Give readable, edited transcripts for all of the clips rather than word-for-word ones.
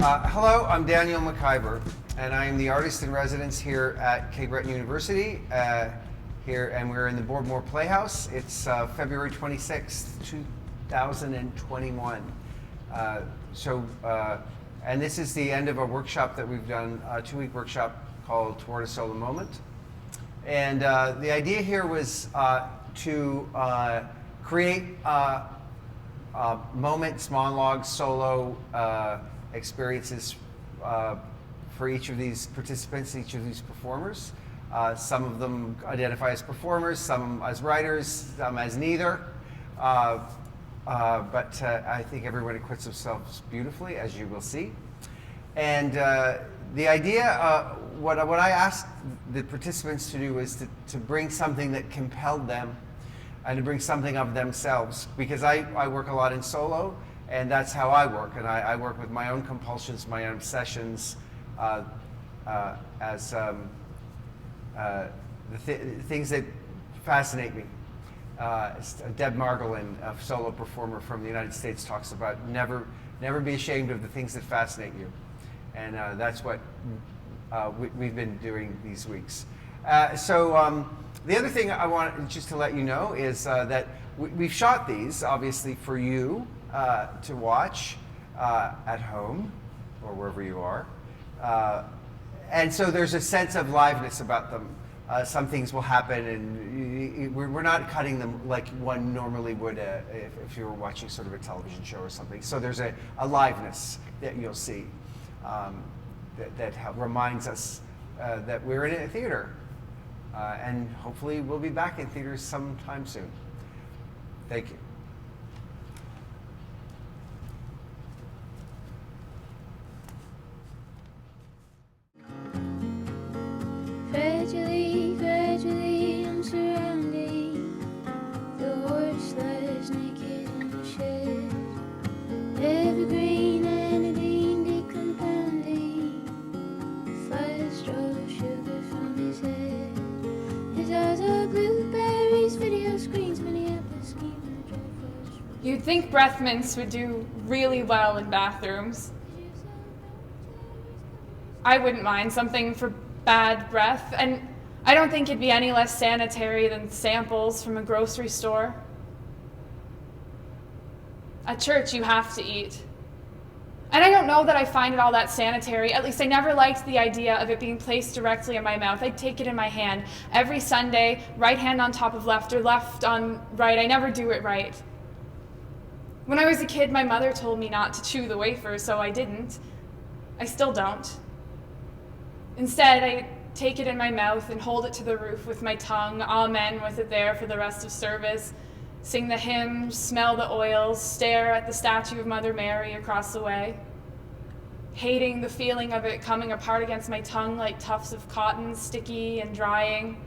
Hello, I'm Daniel MacIvor, and I am the artist in residence here at Calgary University. And we're in the Boardmore Playhouse. It's February 26th, 2021. And this is the end of a workshop that we've done, a 2-week workshop called Toward a Solo Moment. And the idea here was to create moments, monologues, solo experiences for each of these participants, each of these performers. Some of them identify as performers, some as writers, some as neither. But I think everyone equips themselves beautifully, as you will see. And the idea, what I asked the participants to do is to bring something that compelled them and to bring something of themselves, because I work a lot in solo, and that's how I work. And I work with my own compulsions, my own obsessions, as things that fascinate me. Deb Margolin, a solo performer from the United States, talks about never be ashamed of the things that fascinate you. And that's what we've been doing these weeks. The other thing I want just to let you know is that we've shot these, obviously, for you to watch at home or wherever you are. And so there's a sense of liveness about them. Some things will happen, and we're not cutting them like one normally would if you were watching sort of a television show or something. So there's a liveness that you'll see that reminds us that we're in a theater. And hopefully we'll be back in theaters sometime soon. Thank you. Gradually, I'm surrounding the horse lies naked in the shed. Evergreen and a bean decompounding. Flies draw sugar from his head. His eyes are blueberries, video screens, Minneapolis scheme. You'd think breath mints would do really well in bathrooms. I wouldn't mind something for bad breath, and I don't think it'd be any less sanitary than samples from a grocery store. At church, you have to eat. And I don't know that I find it all that sanitary. At least I never liked the idea of it being placed directly in my mouth. I'd take it in my hand every Sunday, right hand on top of left or left on right. I never do it right. When I was a kid, my mother told me not to chew the wafer, so I didn't. I still don't. Instead, I take it in my mouth and hold it to the roof with my tongue, amen with it there for the rest of service, sing the hymn, smell the oils, stare at the statue of Mother Mary across the way, hating the feeling of it coming apart against my tongue like tufts of cotton, sticky and drying.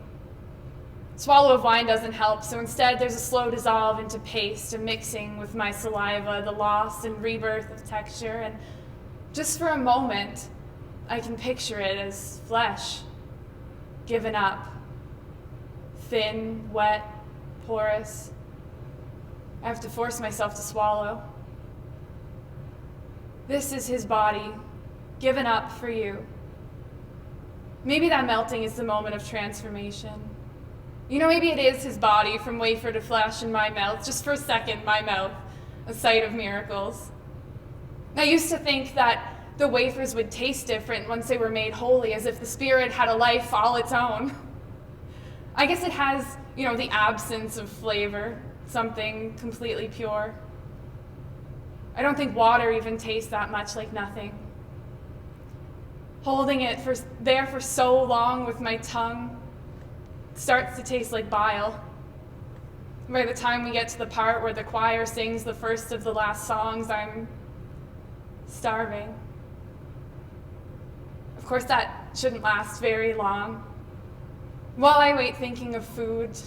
Swallow of wine doesn't help, so instead there's a slow dissolve into paste, a mixing with my saliva, the loss and rebirth of texture, and just for a moment, I can picture it as flesh, given up, thin, wet, porous. I have to force myself to swallow. This is his body, given up for you. Maybe that melting is the moment of transformation. You know, maybe it is his body from wafer to flesh in my mouth, just for a second, my mouth, a site of miracles. I used to think that the wafers would taste different once they were made holy, as if the spirit had a life all its own. I guess it has, the absence of flavor, something completely pure. I don't think water even tastes that much like nothing. Holding it there for so long with my tongue starts to taste like bile. By the time we get to the part where the choir sings the first of the last songs, I'm starving. Of course, that shouldn't last very long. While I wait thinking of food,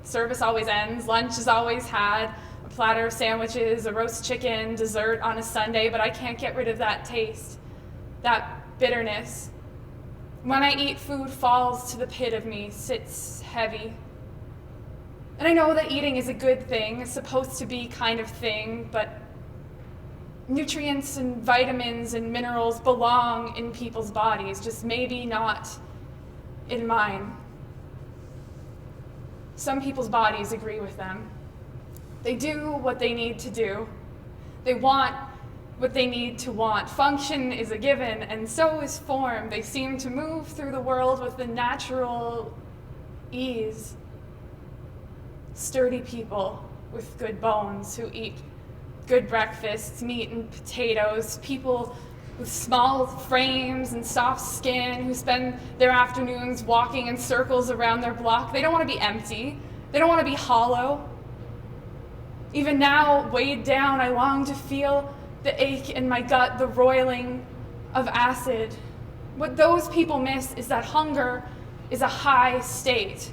service always ends, lunch is always had, a platter of sandwiches, a roast chicken, dessert on a Sunday, but I can't get rid of that taste, that bitterness. When I eat, food falls to the pit of me, sits heavy. And I know that eating is a good thing, a supposed to be kind of thing, but nutrients and vitamins and minerals belong in people's bodies, just maybe not in mine. Some people's bodies agree with them. They do what they need to do. They want what they need to want. Function is a given, and so is form. They seem to move through the world with a natural ease. Sturdy people with good bones who eat good breakfasts, meat and potatoes, people with small frames and soft skin who spend their afternoons walking in circles around their block. They don't want to be empty. They don't want to be hollow. Even now, weighed down, I long to feel the ache in my gut, the roiling of acid. What those people miss is that hunger is a high state.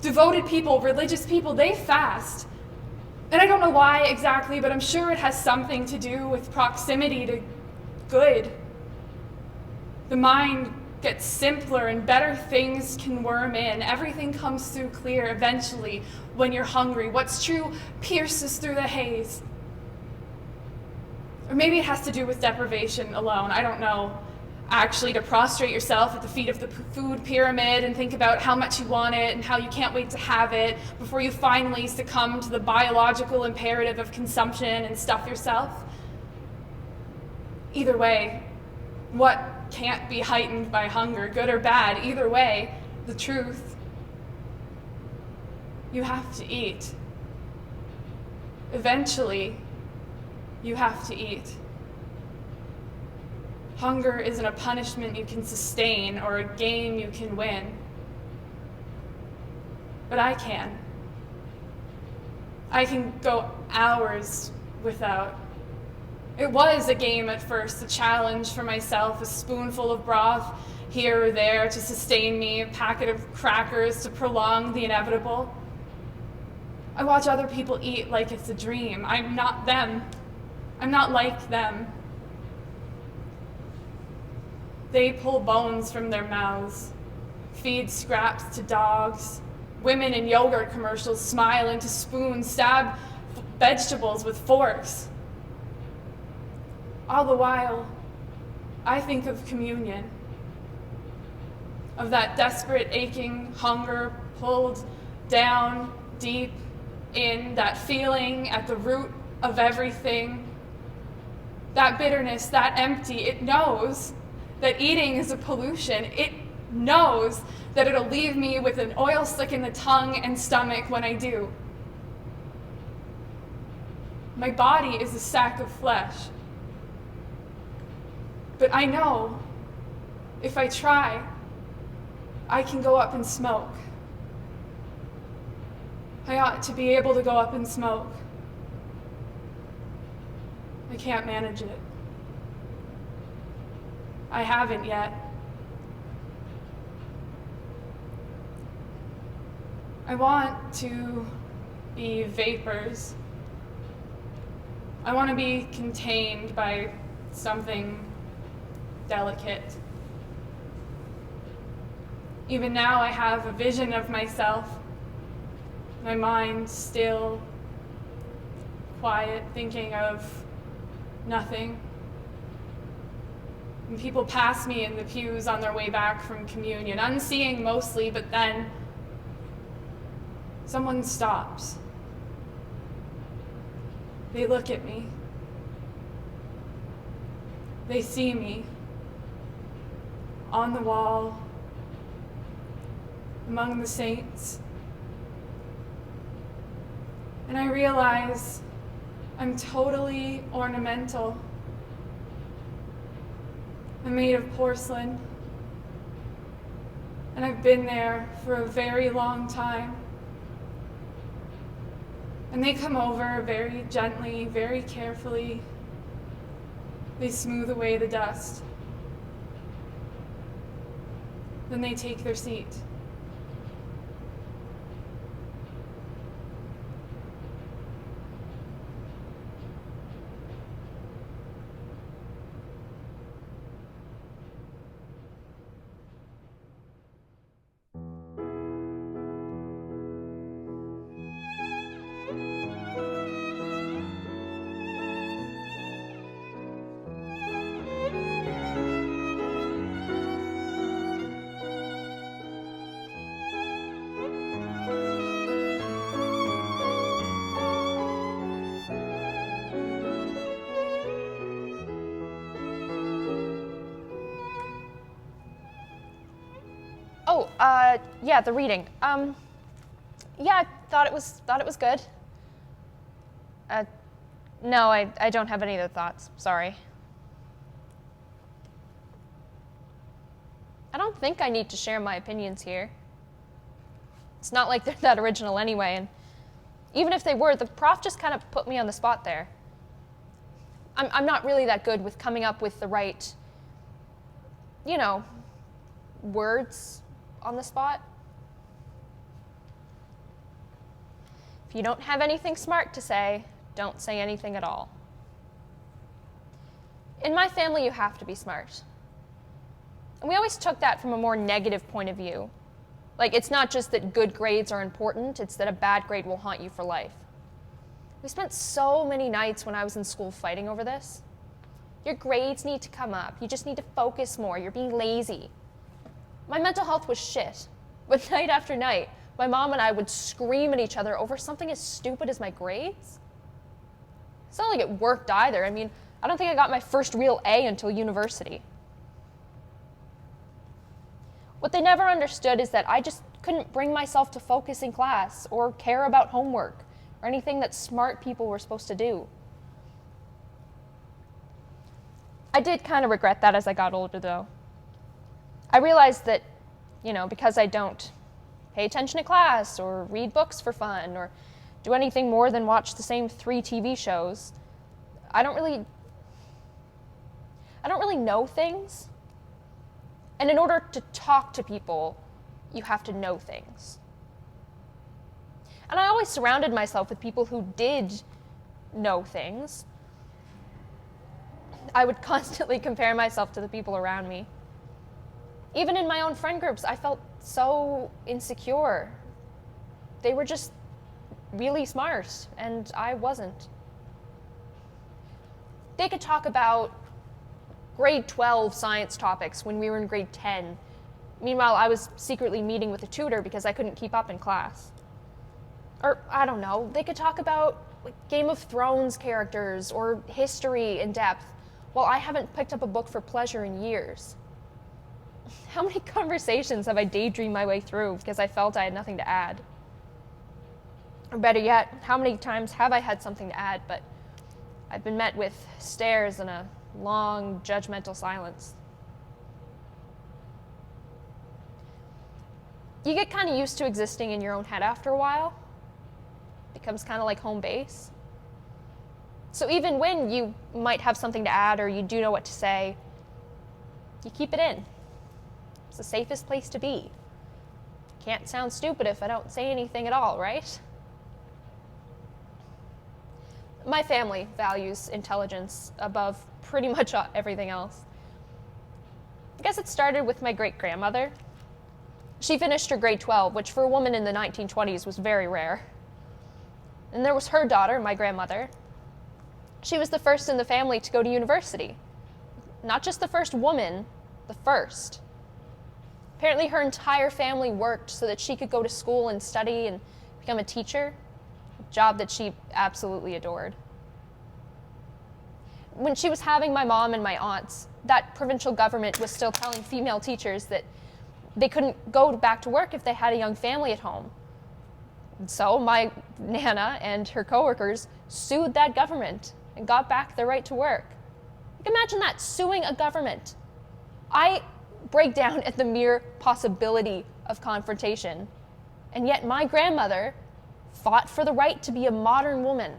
Devoted people, religious people, they fast. And I don't know why exactly, but I'm sure it has something to do with proximity to good. The mind gets simpler and better things can worm in. Everything comes through clear eventually when you're hungry. What's true pierces through the haze. Or maybe it has to do with deprivation alone. I don't know. Actually, to prostrate yourself at the feet of the food pyramid and think about how much you want it and how you can't wait to have it before you finally succumb to the biological imperative of consumption and stuff yourself. Either way, what can't be heightened by hunger, good or bad? Either way, the truth. You have to eat. Eventually, you have to eat. Hunger isn't a punishment you can sustain or a game you can win. But I can. I can go hours without. It was a game at first, a challenge for myself, a spoonful of broth here or there to sustain me, a packet of crackers to prolong the inevitable. I watch other people eat like it's a dream. I'm not them. I'm not like them. They pull bones from their mouths, feed scraps to dogs. Women in yogurt commercials smile into spoons, stab vegetables with forks. All the while, I think of communion, of that desperate, aching hunger pulled down deep in, that feeling at the root of everything, that bitterness, that empty. It knows that eating is a pollution. It knows that it'll leave me with an oil slick in the tongue and stomach when I do. My body is a sack of flesh. But I know if I try, I can go up in smoke. I ought to be able to go up in smoke. I can't manage it. I haven't yet. I want to be vapors. I want to be contained by something delicate. Even now I have a vision of myself, my mind still, quiet, thinking of nothing. And people pass me in the pews on their way back from communion, unseeing mostly, but then someone stops. They look at me. They see me on the wall, among the saints. And I realize I'm totally ornamental. I'm made of porcelain, and I've been there for a very long time. And they come over very gently, very carefully. They smooth away the dust. Then they take their seat. Yeah, the reading. Yeah, I thought it was good. No, I don't have any other thoughts. Sorry. I don't think I need to share my opinions here. It's not like they're that original anyway, and even if they were, the prof just kind of put me on the spot there. I'm not really that good with coming up with the right, words on the spot. If you don't have anything smart to say, don't say anything at all. In my family, you have to be smart. And we always took that from a more negative point of view. Like, it's not just that good grades are important, it's that a bad grade will haunt you for life. We spent so many nights when I was in school fighting over this. Your grades need to come up. You just need to focus more. You're being lazy. My mental health was shit. But night after night, my mom and I would scream at each other over something as stupid as my grades. It's not like it worked either. I mean, I don't think I got my first real A until university. What they never understood is that I just couldn't bring myself to focus in class or care about homework or anything that smart people were supposed to do. I did kind of regret that as I got older, though. I realized that, because I don't pay attention to class or read books for fun or do anything more than watch the same 3 TV shows, I don't really know things. And in order to talk to people, you have to know things. And I always surrounded myself with people who did know things. I would constantly compare myself to the people around me. Even in my own friend groups, I felt so insecure. They were just really smart, and I wasn't. They could talk about grade 12 science topics when we were in grade 10. Meanwhile, I was secretly meeting with a tutor because I couldn't keep up in class. Or, I don't know, they could talk about Game of Thrones characters or history in depth, while I haven't picked up a book for pleasure in years. How many conversations have I daydreamed my way through because I felt I had nothing to add? Or better yet, how many times have I had something to add, but I've been met with stares and a long, judgmental silence? You get kind of used to existing in your own head after a while. It becomes kind of like home base. So even when you might have something to add or you do know what to say, you keep it in. It's the safest place to be. Can't sound stupid if I don't say anything at all, right? My family values intelligence above pretty much everything else. I guess it started with my great-grandmother. She finished her grade 12, which for a woman in the 1920s was very rare. And there was her daughter, my grandmother. She was the first in the family to go to university. Not just the first woman, the first. Apparently her entire family worked so that she could go to school and study and become a teacher, a job that she absolutely adored. When she was having my mom and my aunts, that provincial government was still telling female teachers that they couldn't go back to work if they had a young family at home. And so my Nana and her coworkers sued that government and got back their right to work. Imagine that, suing a government. I break down at the mere possibility of confrontation, and yet my grandmother fought for the right to be a modern woman.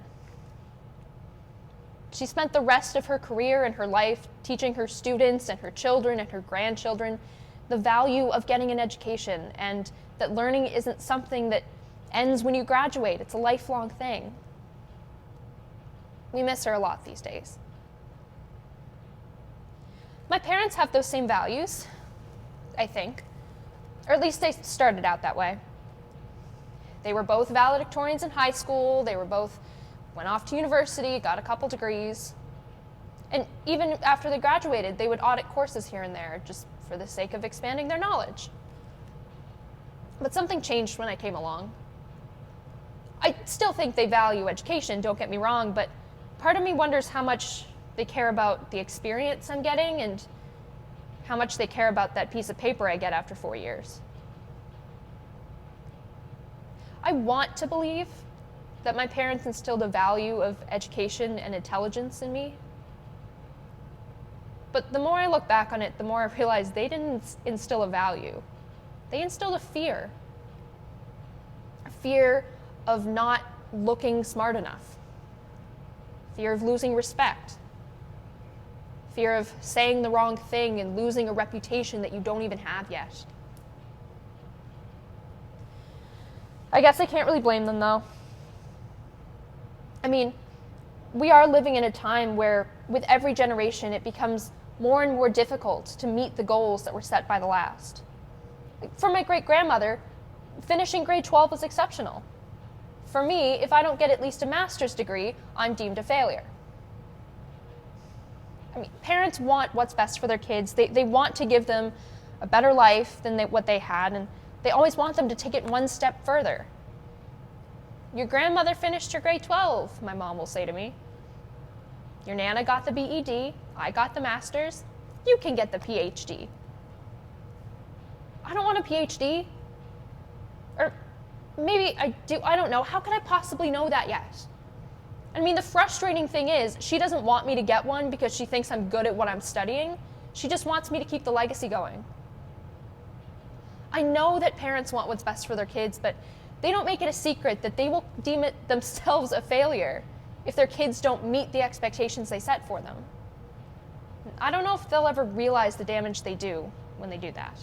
She spent the rest of her career and her life teaching her students and her children and her grandchildren the value of getting an education and that learning isn't something that ends when you graduate. It's a lifelong thing. We miss her a lot these days. My parents have those same values, I think. Or at least they started out that way. They were both valedictorians in high school. They were both went off to university, got a couple degrees. And even after they graduated, they would audit courses here and there just for the sake of expanding their knowledge. But something changed when I came along. I still think they value education, don't get me wrong, but part of me wonders how much they care about the experience I'm getting and how much they care about that piece of paper I get after 4 years. I want to believe that my parents instilled a value of education and intelligence in me. But the more I look back on it, the more I realize they didn't instill a value. They instilled a fear. A fear of not looking smart enough. Fear of losing respect. Fear of saying the wrong thing and losing a reputation that you don't even have yet. I guess I can't really blame them though. I mean, we are living in a time where with every generation it becomes more and more difficult to meet the goals that were set by the last. For my great-grandmother, finishing grade 12 was exceptional. For me, if I don't get at least a master's degree, I'm deemed a failure. I mean, parents want what's best for their kids. They want to give them a better life than what they had, and they always want them to take it one step further. Your grandmother finished her grade 12, my mom will say to me. Your Nana got the BEd, I got the master's, you can get the PhD. I don't want a PhD. Or maybe I do, I don't know. How could I possibly know that yet? I mean, the frustrating thing is, she doesn't want me to get one because she thinks I'm good at what I'm studying. She just wants me to keep the legacy going. I know that parents want what's best for their kids, but they don't make it a secret that they will deem it themselves a failure if their kids don't meet the expectations they set for them. I don't know if they'll ever realize the damage they do when they do that.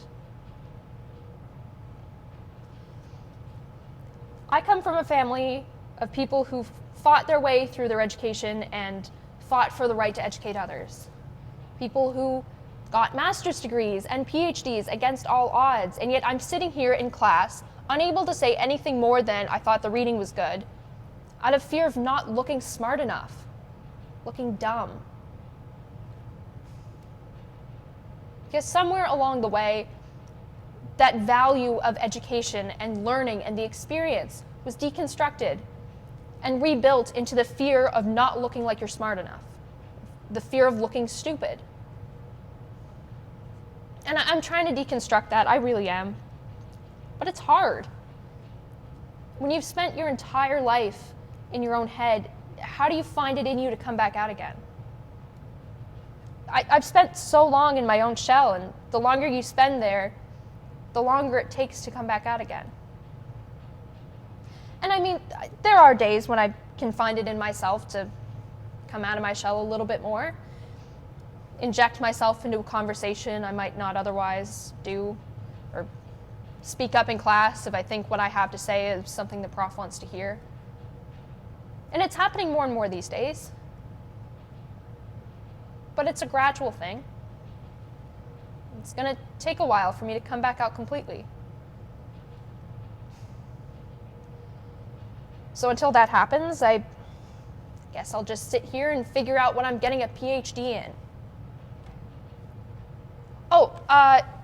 I come from a family of people who fought their way through their education and fought for the right to educate others. People who got master's degrees and PhDs against all odds, and yet I'm sitting here in class, unable to say anything more than I thought the reading was good, out of fear of not looking smart enough, looking dumb. Because somewhere along the way, that value of education and learning and the experience was deconstructed and rebuilt into the fear of not looking like you're smart enough, the fear of looking stupid. And I'm trying to deconstruct that, I really am. But it's hard. When you've spent your entire life in your own head, how do you find it in you to come back out again? I've spent so long in my own shell, and the longer you spend there, the longer it takes to come back out again. And I mean, there are days when I can find it in myself to come out of my shell a little bit more, inject myself into a conversation I might not otherwise do, or speak up in class if I think what I have to say is something the prof wants to hear. And it's happening more and more these days. But it's a gradual thing. It's going to take a while for me to come back out completely. So until that happens, I guess I'll just sit here and figure out what I'm getting a PhD in. Oh,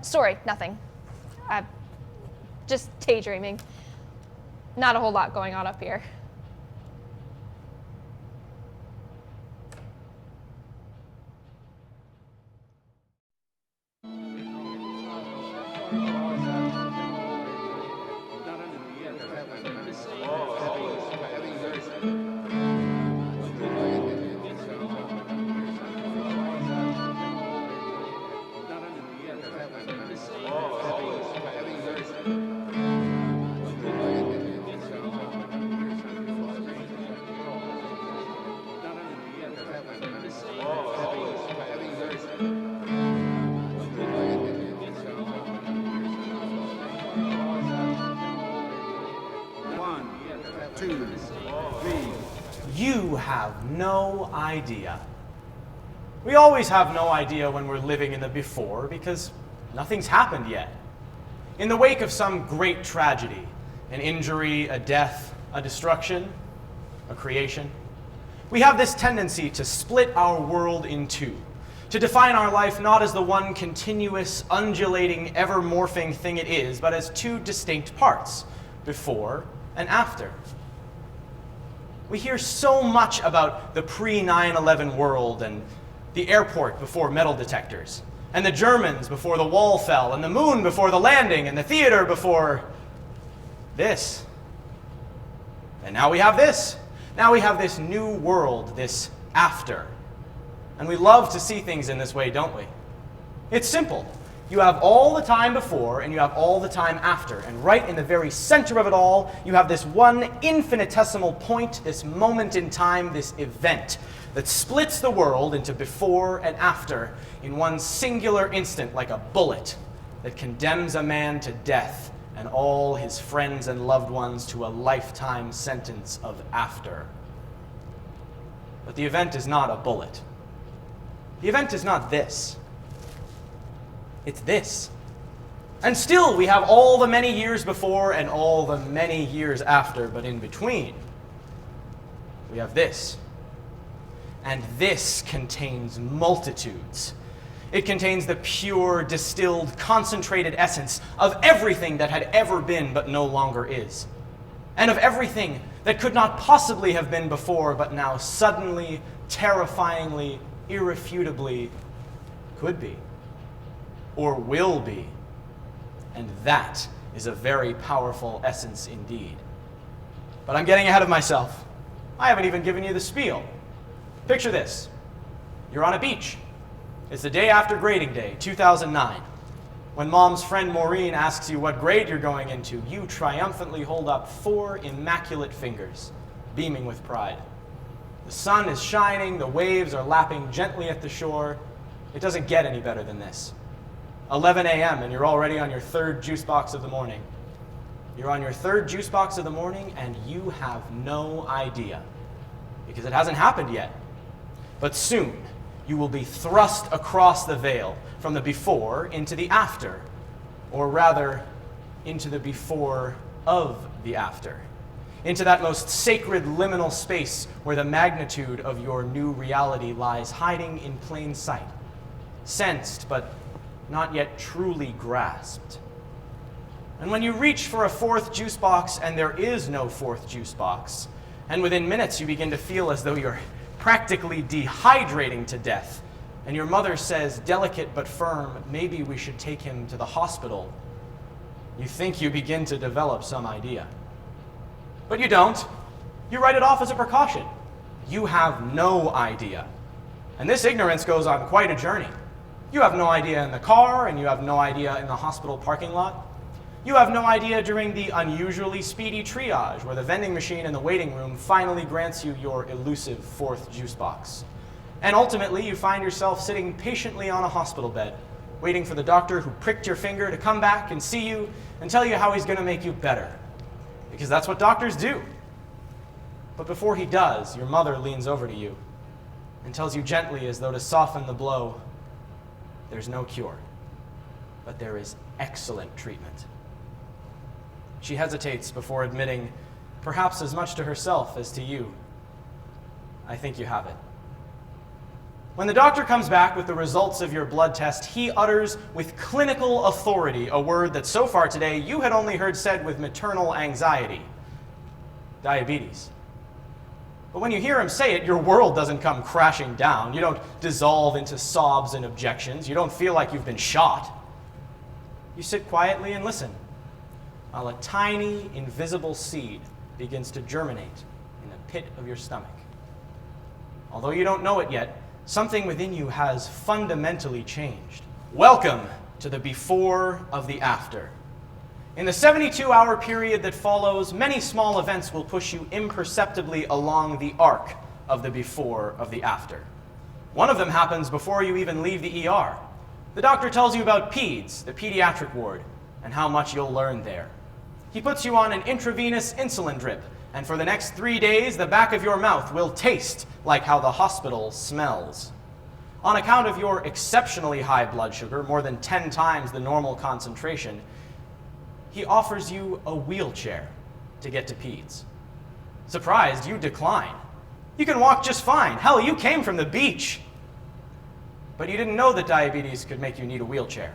sorry, nothing. Just daydreaming. Not a whole lot going on up here. You have no idea. We always have no idea when we're living in the before because nothing's happened yet. In the wake of some great tragedy, an injury, a death, a destruction, a creation, we have this tendency to split our world in two, to define our life not as the one continuous, undulating, ever-morphing thing it is, but as two distinct parts, before and after. We hear so much about the pre-9/11 world and the airport before metal detectors, and the Germans before the wall fell, and the moon before the landing, and the theater before this. And now we have this. Now we have this new world, this after. And we love to see things in this way, don't we? It's simple. You have all the time before and you have all the time after. And right in the very center of it all, you have this one infinitesimal point, this moment in time, this event that splits the world into before and after in one singular instant, like a bullet that condemns a man to death and all his friends and loved ones to a lifetime sentence of after. But the event is not a bullet. The event is not this. It's this. And still, we have all the many years before and all the many years after, but in between, we have this. And this contains multitudes. It contains the pure, distilled, concentrated essence of everything that had ever been but no longer is. And of everything that could not possibly have been before but now suddenly, terrifyingly, irrefutably could be. Or will be. And that is a very powerful essence indeed. But I'm getting ahead of myself. I haven't even given you the spiel. Picture this. You're on a beach. It's the day after grading day, 2009. When mom's friend Maureen asks you what grade you're going into, you triumphantly hold up 4 immaculate fingers, beaming with pride. The sun is shining, the waves are lapping gently at the shore. It doesn't get any better than this. 11 a.m. and you're already on your 3rd juice box of the morning. You're on your 3rd juice box of the morning and you have no idea, because it hasn't happened yet. But soon, you will be thrust across the veil from the before into the after, or rather, into the before of the after, into that most sacred liminal space where the magnitude of your new reality lies hiding in plain sight, sensed but not yet truly grasped. And when you reach for a 4th juice box and there is no 4th juice box, and within minutes you begin to feel as though you're practically dehydrating to death, and your mother says, delicate but firm, maybe we should take him to the hospital, you think you begin to develop some idea. But you don't. You write it off as a precaution. You have no idea. And this ignorance goes on quite a journey. You have no idea in the car, and you have no idea in the hospital parking lot. You have no idea during the unusually speedy triage, where the vending machine in the waiting room finally grants you your elusive 4th juice box. And ultimately, you find yourself sitting patiently on a hospital bed, waiting for the doctor who pricked your finger to come back and see you and tell you how he's going to make you better. Because that's what doctors do. But before he does, your mother leans over to you and tells you gently, as though to soften the blow, there's no cure, but there is excellent treatment. She hesitates before admitting, perhaps as much to herself as to you, I think you have it. When the doctor comes back with the results of your blood test, he utters with clinical authority a word that so far today you had only heard said with maternal anxiety: diabetes. But when you hear him say it, your world doesn't come crashing down. You don't dissolve into sobs and objections. You don't feel like you've been shot. You sit quietly and listen, while a tiny, invisible seed begins to germinate in the pit of your stomach. Although you don't know it yet, something within you has fundamentally changed. Welcome to the before of the after. In the 72-hour period that follows, many small events will push you imperceptibly along the arc of the before of the after. One of them happens before you even leave the ER. The doctor tells you about PEDS, the pediatric ward, and how much you'll learn there. He puts you on an intravenous insulin drip, and for the next 3 days, the back of your mouth will taste like how the hospital smells. On account of your exceptionally high blood sugar, more than 10 times the normal concentration, he offers you a wheelchair to get to PEDS. Surprised, you decline. You can walk just fine. Hell, you came from the beach. But you didn't know that diabetes could make you need a wheelchair.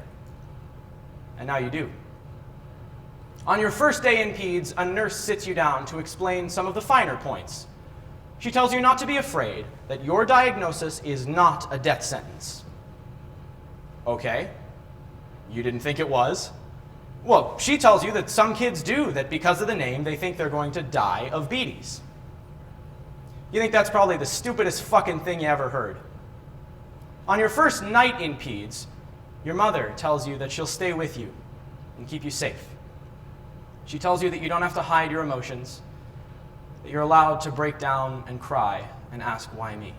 And now you do. On your first day in PEDS, a nurse sits you down to explain some of the finer points. She tells you not to be afraid, that your diagnosis is not a death sentence. Okay, you didn't think it was. Well, she tells you that some kids do, that because of the name, they think they're going to die of beaties. You think that's probably the stupidest fucking thing you ever heard. On your first night in peds, your mother tells you that she'll stay with you and keep you safe. She tells you that you don't have to hide your emotions, that you're allowed to break down and cry and ask, why me?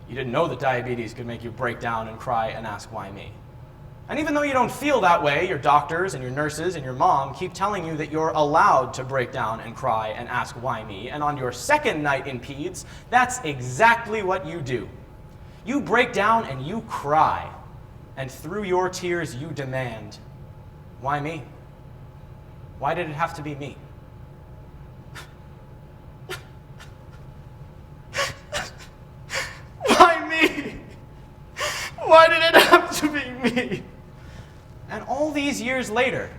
You didn't know that diabetes could make you break down and cry and ask, why me? And even though you don't feel that way, your doctors and your nurses and your mom keep telling you that you're allowed to break down and cry and ask, why me? And on your second night in peds, that's exactly what you do. You break down and you cry. And through your tears, you demand, why me? Why did it have to be me? Why me? Why did it have to be me? And all these years later,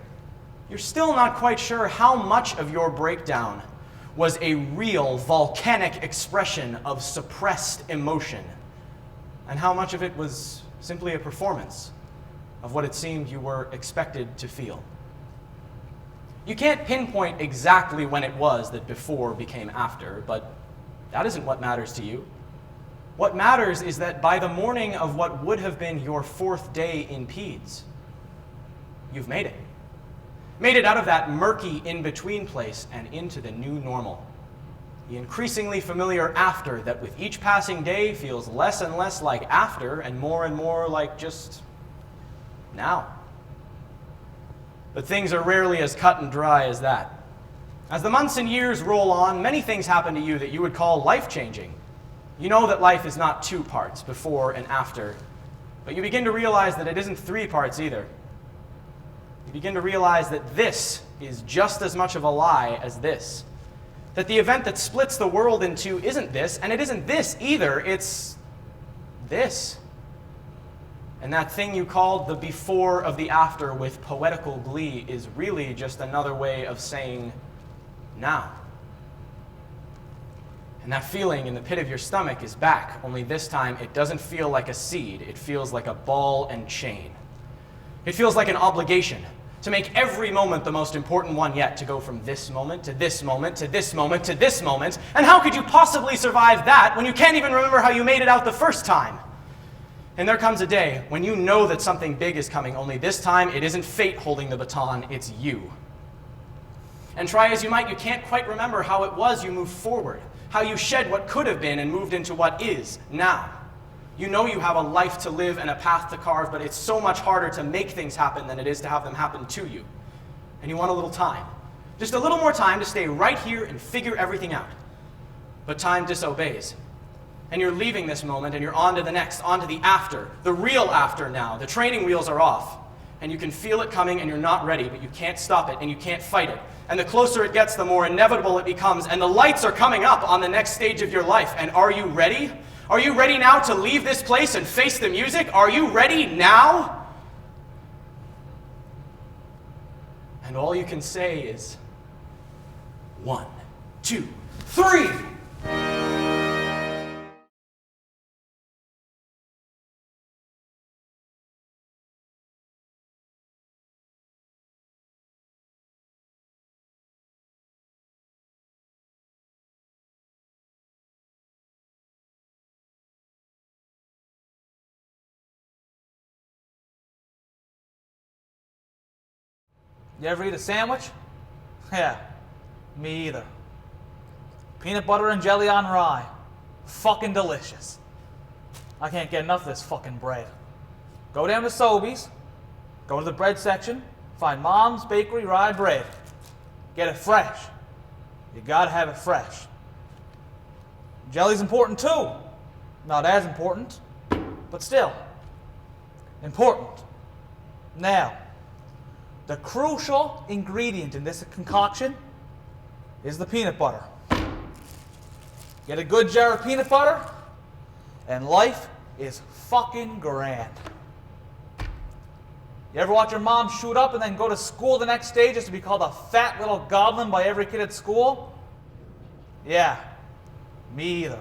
you're still not quite sure how much of your breakdown was a real volcanic expression of suppressed emotion, and how much of it was simply a performance of what it seemed you were expected to feel. You can't pinpoint exactly when it was that before became after, but that isn't what matters to you. What matters is that by the morning of what would have been your fourth day in peds, you've made it. Made it out of that murky in-between place and into the new normal. The increasingly familiar after that with each passing day feels less and less like after and more like just now. But things are rarely as cut and dry as that. As the months and years roll on, many things happen to you that you would call life-changing. You know that life is not two parts, before and after, but you begin to realize that it isn't three parts either. You begin to realize that this is just as much of a lie as this. That the event that splits the world in two isn't this, and it isn't this either, it's this. And that thing you called the before of the after with poetical glee is really just another way of saying now. And that feeling in the pit of your stomach is back, only this time it doesn't feel like a seed, it feels like a ball and chain. It feels like an obligation to make every moment the most important one yet, to go from this moment to this moment to this moment to this moment. And how could you possibly survive that when you can't even remember how you made it out the first time? And there comes a day when you know that something big is coming, only this time it isn't fate holding the baton, it's you. And try as you might, you can't quite remember how it was you moved forward, how you shed what could have been and moved into what is now. You know you have a life to live and a path to carve, but it's so much harder to make things happen than it is to have them happen to you. And you want a little time. Just a little more time to stay right here and figure everything out. But time disobeys. And you're leaving this moment and you're on to the next, on to the after, the real after now. The training wheels are off. And you can feel it coming and you're not ready, but you can't stop it and you can't fight it. And the closer it gets, the more inevitable it becomes. And the lights are coming up on the next stage of your life. And are you ready? Are you ready now to leave this place and face the music? Are you ready now? And all you can say is 1, 2, 3. You ever eat a sandwich? Yeah, me either. Peanut butter and jelly on rye. Fucking delicious. I can't get enough of this fucking bread. Go down to Sobeys, go to the bread section, find Mom's Bakery rye bread. Get it fresh. You gotta have it fresh. Jelly's important too. Not as important, but still important. Now, the crucial ingredient in this concoction is the peanut butter. Get a good jar of peanut butter, and life is fucking grand. You ever watch your mom shoot up and then go to school the next day just to be called a fat little goblin by every kid at school? Yeah, me either.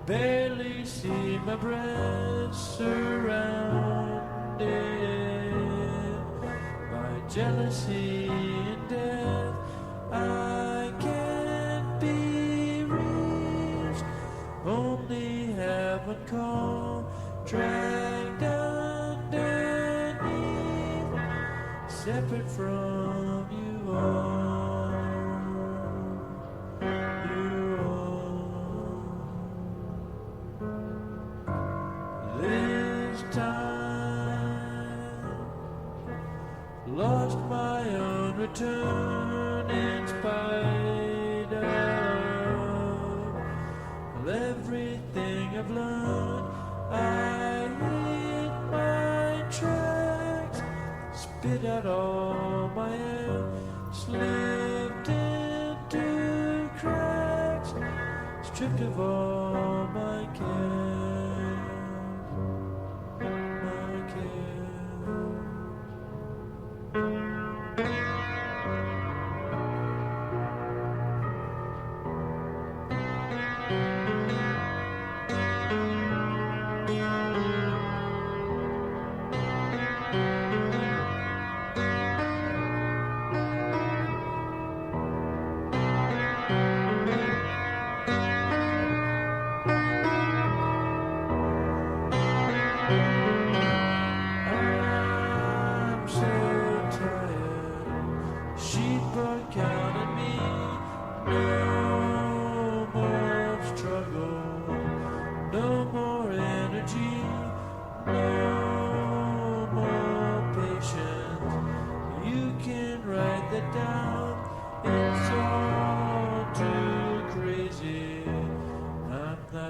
barely see my breath surrounded by jealousy and death. I can't be reached, only heaven call, dragged underneath, separate from you all. This time, lost my own return in spite of everything I've learned. I hit my tracks, spit out all my air, slipped into cracks, stripped of all my care.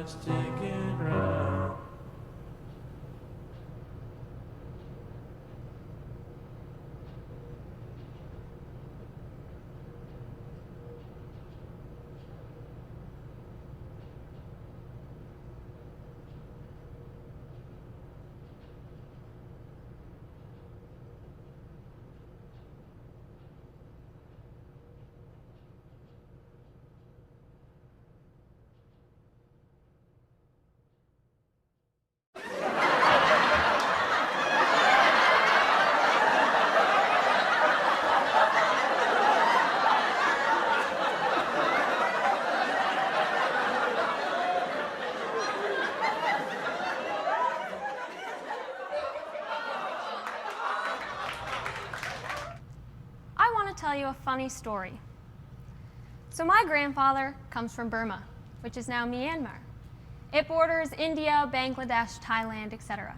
Sticking around. Tell you a funny story. So my grandfather comes from Burma, which is now Myanmar. It borders India, Bangladesh, Thailand, etc.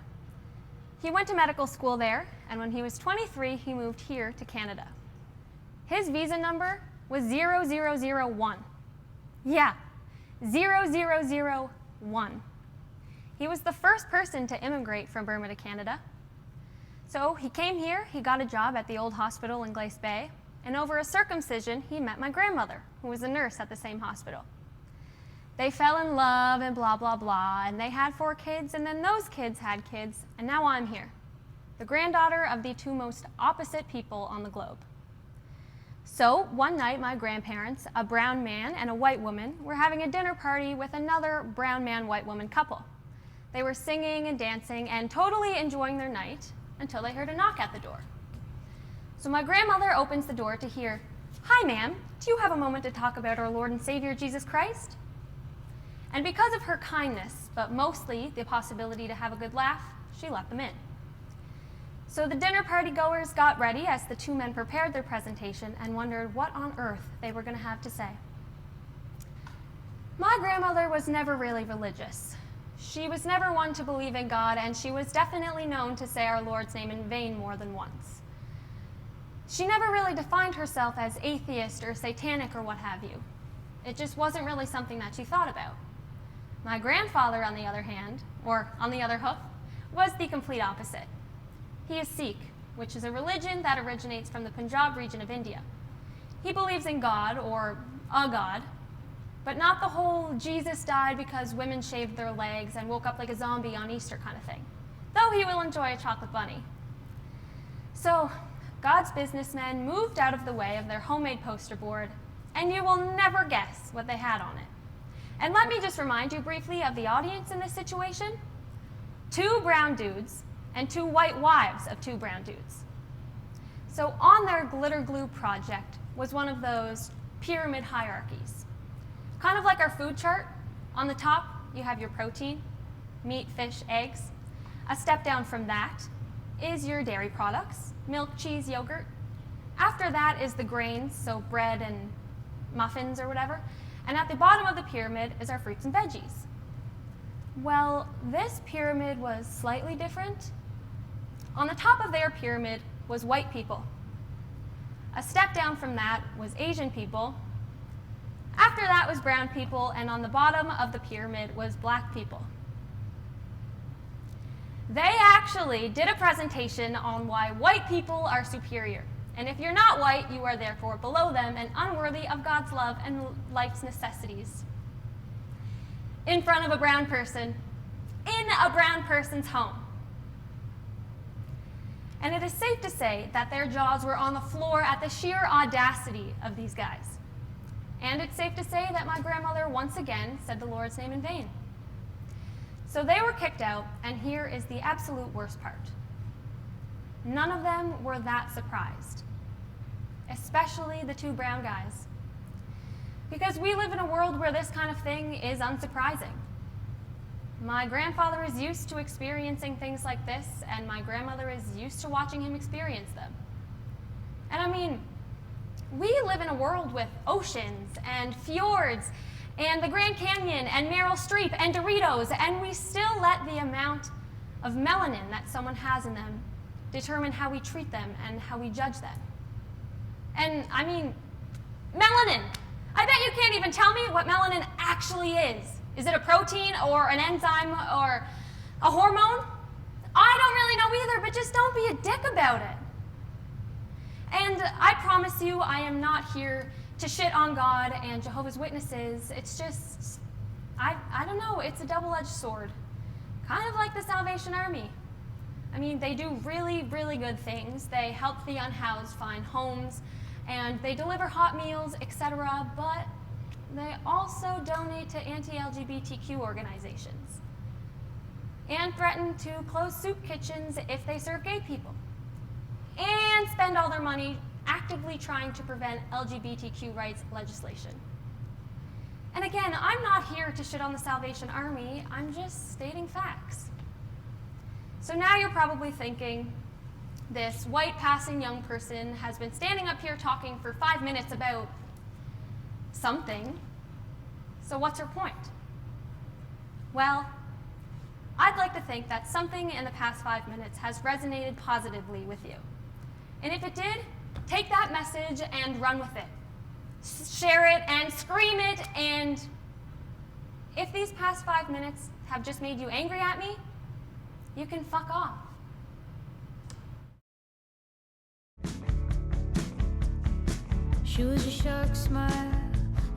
He went to medical school there, and when he was 23, he moved here to Canada. His visa number was 0001. Yeah, 0001. He was the first person to immigrate from Burma to Canada. So he came here, he got a job at the old hospital in Glace Bay, and over a circumcision, he met my grandmother, who was a nurse at the same hospital. They fell in love and blah, blah, blah, and they had 4 kids, and then those kids had kids, and now I'm here, the granddaughter of the 2 most opposite people on the globe. So one night, my grandparents, a brown man and a white woman, were having a dinner party with another brown man, white woman couple. They were singing and dancing and totally enjoying their night until they heard a knock at the door. So my grandmother opens the door to hear, "Hi, ma'am, do you have a moment to talk about our Lord and Savior, Jesus Christ?" And because of her kindness, but mostly the possibility to have a good laugh, she let them in. So the dinner party goers got ready as the 2 men prepared their presentation and wondered what on earth they were going to have to say. My grandmother was never really religious. She was never one to believe in God, and she was definitely known to say our Lord's name in vain more than once. She never really defined herself as atheist or satanic or what have you. It just wasn't really something that she thought about. My grandfather, on the other hand, or on the other hoof, was the complete opposite. He is Sikh, which is a religion that originates from the Punjab region of India. He believes in God, or a God, but not the whole Jesus died because women shaved their legs and woke up like a zombie on Easter kind of thing, though he will enjoy a chocolate bunny. So, God's businessmen moved out of the way of their homemade poster board, and you will never guess what they had on it. And let me just remind you briefly of the audience in this situation. 2 brown dudes and 2 white wives of 2 brown dudes. So on their glitter glue project was one of those pyramid hierarchies. Kind of like our food chart. On the top, you have your protein, meat, fish, eggs. A step down from that is your dairy products, milk, cheese, yogurt. After that is the grains, so bread and muffins or whatever. And at the bottom of the pyramid is our fruits and veggies. Well, this pyramid was slightly different. On the top of their pyramid was white people. A step down from that was Asian people. After that was brown people, and on the bottom of the pyramid was black people. They actually did a presentation on why white people are superior. And if you're not white, you are therefore below them and unworthy of God's love and life's necessities. In front of a brown person, in a brown person's home. And it is safe to say that their jaws were on the floor at the sheer audacity of these guys. And it's safe to say that my grandmother once again said the Lord's name in vain. So they were kicked out, and here is the absolute worst part. None of them were that surprised, especially the 2 brown guys. Because we live in a world where this kind of thing is unsurprising. My grandfather is used to experiencing things like this, and my grandmother is used to watching him experience them. And I mean, we live in a world with oceans and fjords and the Grand Canyon and Meryl Streep and Doritos, and we still let the amount of melanin that someone has in them determine how we treat them and how we judge them. And I mean, melanin. I bet you can't even tell me what melanin actually is. Is it a protein or an enzyme or a hormone? I don't really know either, but just don't be a dick about it. And I promise you, I am not here to shit on God and Jehovah's Witnesses. It's just, I don't know, it's a double-edged sword. Kind of like the Salvation Army. I mean, they do really, really good things. They help the unhoused find homes, and they deliver hot meals, etc., but they also donate to anti-LGBTQ organizations and threaten to close soup kitchens if they serve gay people, and spend all their money actively trying to prevent LGBTQ rights legislation. And again, I'm not here to shit on the Salvation Army, I'm just stating facts. So now you're probably thinking, this white passing young person has been standing up here talking for 5 minutes about something, so what's her point? Well, I'd like to think that something in the past 5 minutes has resonated positively with you. And if it did, take that message and run with it. Share it and scream it, and if these past 5 minutes have just made you angry at me, you can fuck off. She was a shark smile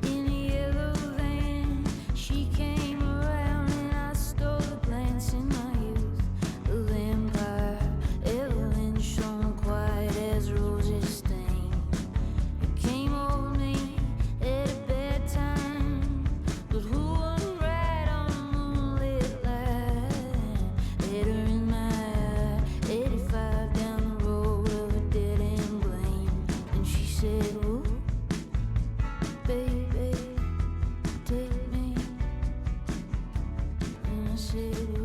in a yellow van. She came around and I stole a glance in my youth. The vampire Evelyn shone quiet as roses stain. It came over me at a bad time, but who wouldn't ride on a moonlit light? Had her in my eye, 85 down the road of a dead end blame, and she said, "Ooh, baby, take me," and I said,